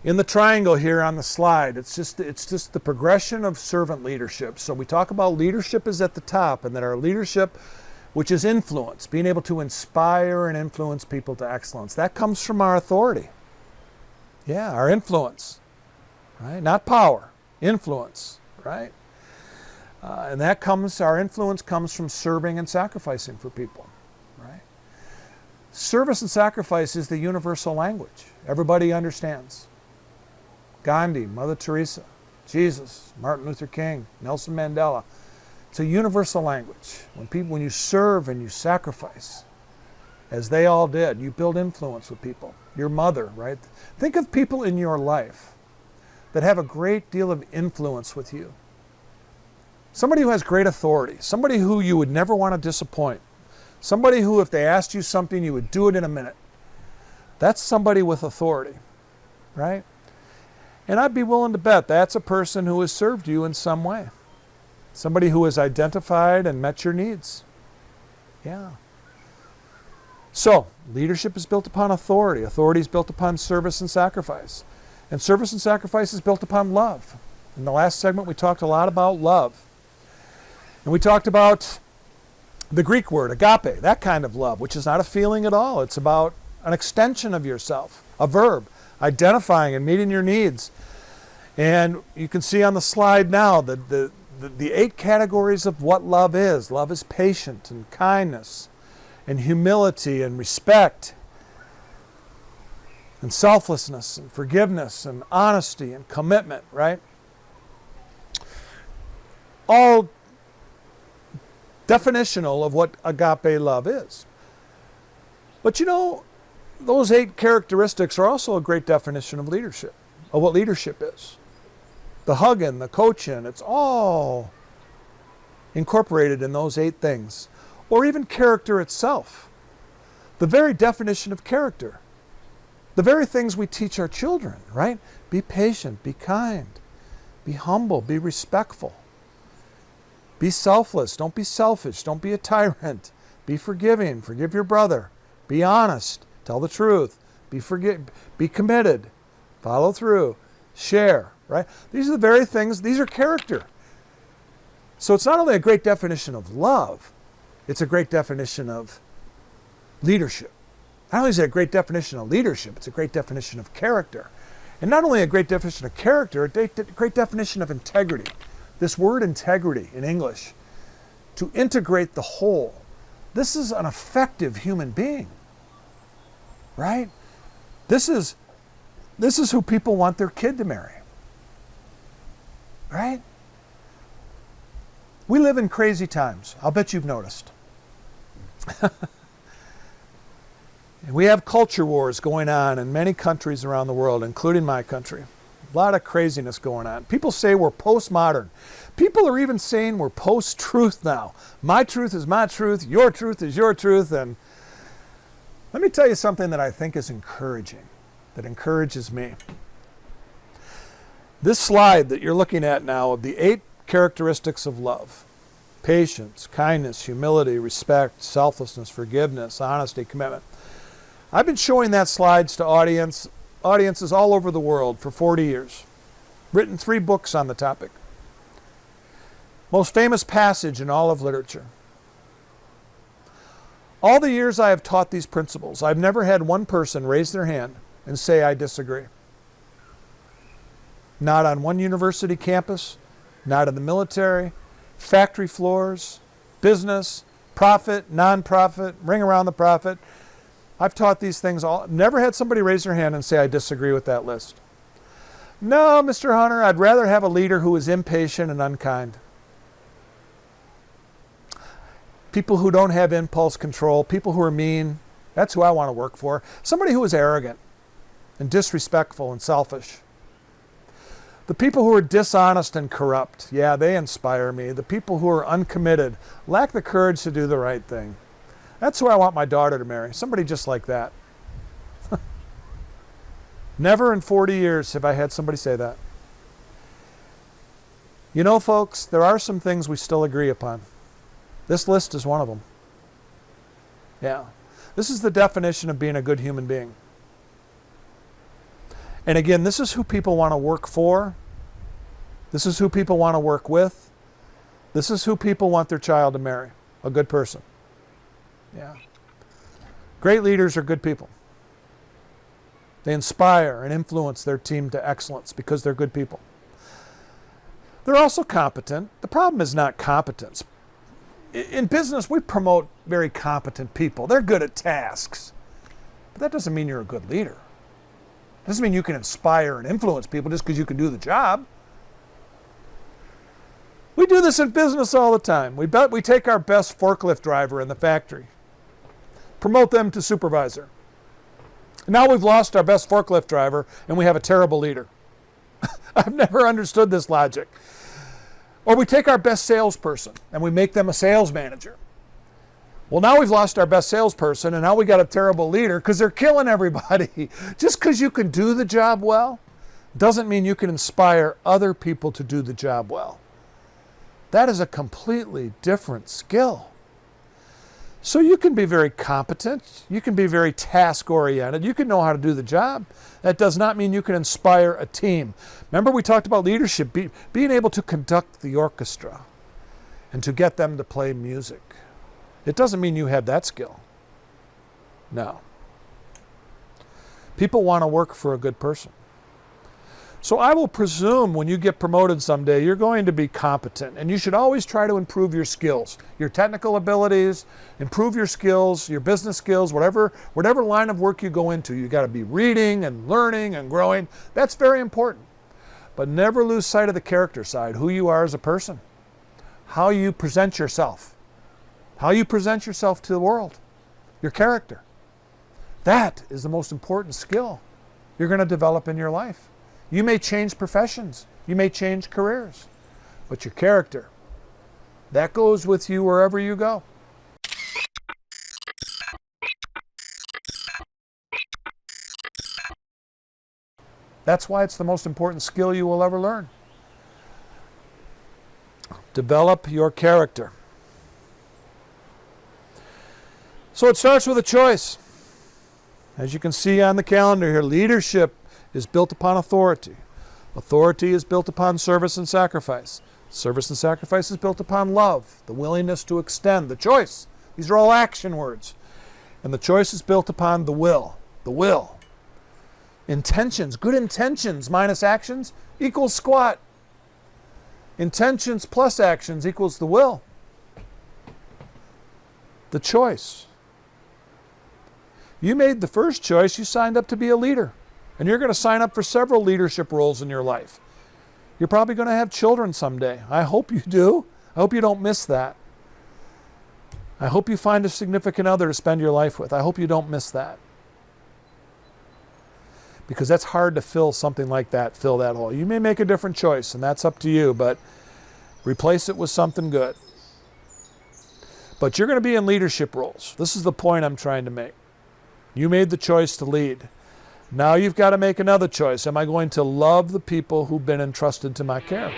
In the triangle here on the slide, it's just the progression of servant leadership. So we talk about leadership is at the top, and that our leadership, which is influence, being able to inspire and influence people to excellence. That comes from our authority. Yeah, our influence, right? Not power, influence, right? And our influence comes from serving and sacrificing for people, right? Service and sacrifice is the universal language. Everybody understands. Gandhi, Mother Teresa, Jesus, Martin Luther King, Nelson Mandela. It's a universal language. When you serve and you sacrifice, as they all did, you build influence with people. Your mother, right? Think of people in your life that have a great deal of influence with you. Somebody who has great authority, somebody who you would never want to disappoint, somebody who, if they asked you something, you would do it in a minute. That's somebody with authority, right? And I'd be willing to bet that's a person who has served you in some way. Somebody who has identified and met your needs. Yeah. So, leadership is built upon authority. Authority is built upon service and sacrifice. And service and sacrifice is built upon love. In the last segment, we talked a lot about love. And we talked about the Greek word, agape, that kind of love, which is not a feeling at all. It's about an extension of yourself, a verb, identifying and meeting your needs. And you can see on the slide now the 8 categories of what love is. Love is patient and kindness and humility and respect and selflessness and forgiveness and honesty and commitment, right? All definitional of what agape love is. But you know, those 8 characteristics are also a great definition of leadership, of what leadership is. The hugging, the coaching, it's all incorporated in those 8 things. Or even character itself. The very definition of character. The very things we teach our children, right? Be patient, be kind, be humble, be respectful. Be selfless, don't be selfish, don't be a tyrant. Be forgiving, forgive your brother. Be honest, tell the truth. Be committed, follow through, share, right? These are the very things, these are character. So it's not only a great definition of love, it's a great definition of leadership. Not only is it a great definition of leadership, it's a great definition of character. And not only a great definition of character, a great definition of integrity. This word integrity in English, to integrate the whole. This is an effective human being, right? This is who people want their kid to marry, right? We live in crazy times. I'll bet you've noticed. We have culture wars going on in many countries around the world, including my country. A lot of craziness going on. People say we're postmodern. People are even saying we're post-truth now. My truth is my truth, your truth is your truth. And let me tell you something that I think is encouraging, that encourages me. This slide that you're looking at now of the 8 characteristics of love: patience, kindness, humility, respect, selflessness, forgiveness, honesty, commitment. I've been showing that slides to audiences all over the world for 40 years. Written 3 books on the topic. Most famous passage in all of literature. All the years I have taught these principles, I've never had one person raise their hand and say, I disagree. Not on one university campus, not in the military, factory floors, business, profit, non-profit, ring around the prophet. I've taught these things all. Never had somebody raise their hand and say, I disagree with that list. No, Mr. Hunter, I'd rather have a leader who is impatient and unkind. People who don't have impulse control, people who are mean, that's who I want to work for. Somebody who is arrogant and disrespectful and selfish. The people who are dishonest and corrupt, yeah, they inspire me. The people who are uncommitted, lack the courage to do the right thing. That's who I want my daughter to marry, somebody just like that. Never in 40 years have I had somebody say that. You know, folks, there are some things we still agree upon. This list is one of them. Yeah. This is the definition of being a good human being. And again, this is who people want to work for. This is who people want to work with. This is who people want their child to marry. A good person. Yeah. Great leaders are good people. They inspire and influence their team to excellence because they're good people. They're also competent. The problem is not competence. In business, we promote very competent people. They're good at tasks. But that doesn't mean you're a good leader. It doesn't mean you can inspire and influence people just because you can do the job. We do this in business all the time. We take our best forklift driver in the factory, promote them to supervisor. Now we've lost our best forklift driver and we have a terrible leader. I've never understood this logic. Or we take our best salesperson and we make them a sales manager. Well, now we've lost our best salesperson and now we got a terrible leader because they're killing everybody. Just because you can do the job well doesn't mean you can inspire other people to do the job well. That is a completely different skill. So you can be very competent, you can be very task-oriented, you can know how to do the job. That does not mean you can inspire a team. Remember we talked about leadership, being able to conduct the orchestra and to get them to play music. It doesn't mean you have that skill. No. People want to work for a good person. So I will presume when you get promoted someday, you're going to be competent. And you should always try to improve your skills, your technical abilities, improve your skills, your business skills, whatever line of work you go into. You got to be reading and learning and growing. That's very important. But never lose sight of the character side, who you are as a person, how you present yourself, how you present yourself to the world, your character. That is the most important skill you're going to develop in your life. You may change professions, you may change careers, but your character, that goes with you wherever you go. That's why it's the most important skill you will ever learn. Develop your character. So it starts with a choice. As you can see on the calendar here, leadership is built upon authority. Authority is built upon service and sacrifice. Service and sacrifice is built upon love, the willingness to extend, the choice. These are all action words. And the choice is built upon the will. The will. Intentions, good intentions minus actions equals squat. Intentions plus actions equals the will. The choice. You made the first choice, you signed up to be a leader. And you're going to sign up for several leadership roles in your life. You're probably going to have children someday. I hope you do. I hope you don't miss that. I hope you find a significant other to spend your life with. I hope you don't miss that. Because that's hard to fill something like that, fill that hole. You may make a different choice, and that's up to you, but replace it with something good. But you're going to be in leadership roles. This is the point I'm trying to make. You made the choice to lead. Now you've got to make another choice. Am I going to love the people who've been entrusted to my care?